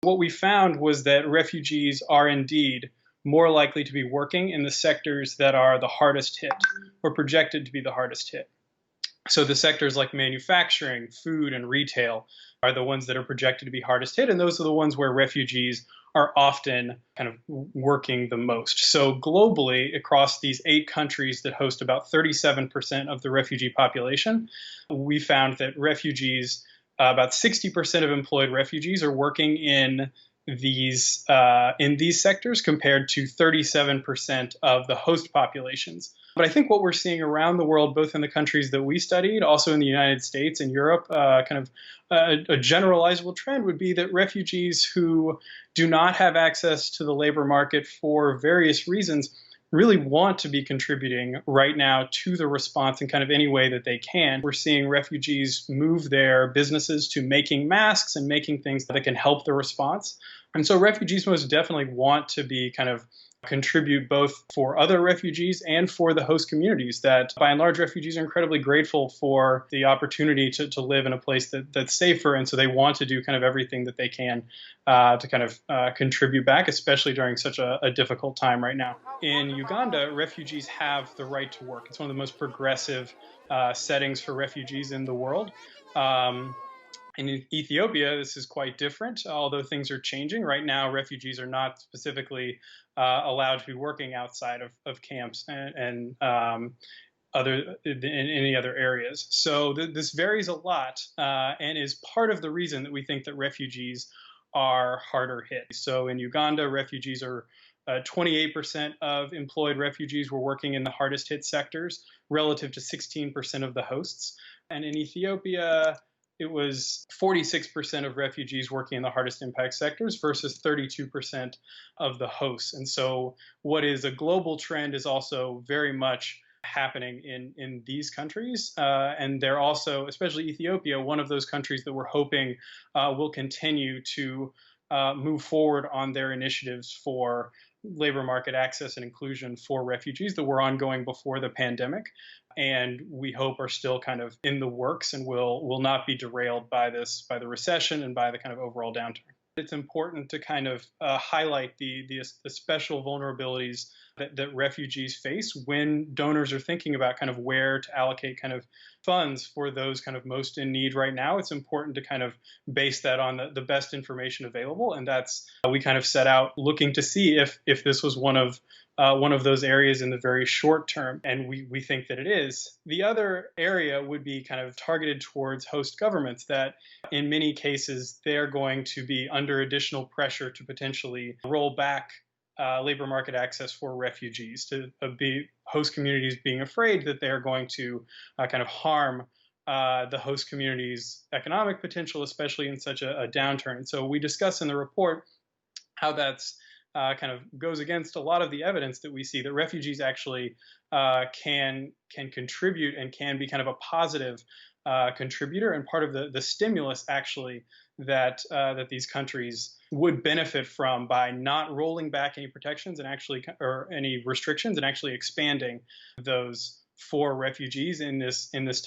What we found was that refugees are indeed more likely to be working in the sectors that are the hardest hit or projected to be the hardest hit. So the sectors like manufacturing, food, and retail are the ones that are projected to be hardest hit, and those are the ones where refugees are often kind of working the most. So globally, across these 8 countries that host about 37% of the refugee population, we found that refugees, about 60% of employed refugees are working in these sectors compared to 37% of the host populations. But I think what we're seeing around the world, both in the countries that we studied, also in the United States and Europe, a generalizable trend would be that refugees who do not have access to the labor market for various reasons really want to be contributing right now to the response in kind of any way that they can. We're seeing refugees move their businesses to making masks and making things that can help the response. And so refugees most definitely want to be kind of contribute both for other refugees and for the host communities that, by and large, refugees are incredibly grateful for the opportunity to live in a place that's safer. And so they want to do kind of everything that they can to kind of contribute back, especially during such a difficult time right now. In Uganda, refugees have the right to work. It's one of the most progressive settings for refugees in the world. In Ethiopia, this is quite different, although things are changing. Right now, refugees are not specifically allowed to be working outside of camps and in any other areas. So this varies a lot and is part of the reason that we think that refugees are harder hit. So in Uganda, refugees are 28% of employed refugees were working in the hardest hit sectors relative to 16% of the hosts. And in Ethiopia, it was 46% of refugees working in the hardest impact sectors versus 32% of the hosts. And so what is a global trend is also very much happening in these countries. And they're also, especially Ethiopia, one of those countries that we're hoping will continue to move forward on their initiatives for labor market access and inclusion for refugees that were ongoing before the pandemic, and we hope are still kind of in the works and will not be derailed by the recession and by the kind of overall downturn. It's important to kind of highlight the special vulnerabilities that refugees face when donors are thinking about kind of where to allocate kind of funds for those kind of most in need right now. It's important to kind of base that on the best information available, and that's we kind of set out looking to see if this was one of those areas in the very short term, and we think that it is. The other area would be kind of targeted towards host governments that in many cases they're going to be under additional pressure to potentially roll back labor market access for refugees, to be host communities being afraid that they're going to kind of harm the host community's economic potential, especially in such a downturn. And so we discuss in the report how that's kind of goes against a lot of the evidence that we see that refugees actually can contribute and can be kind of a positive contributor and part of the stimulus actually that these countries would benefit from by not rolling back any protections and actually or any restrictions and actually expanding those for refugees in this time.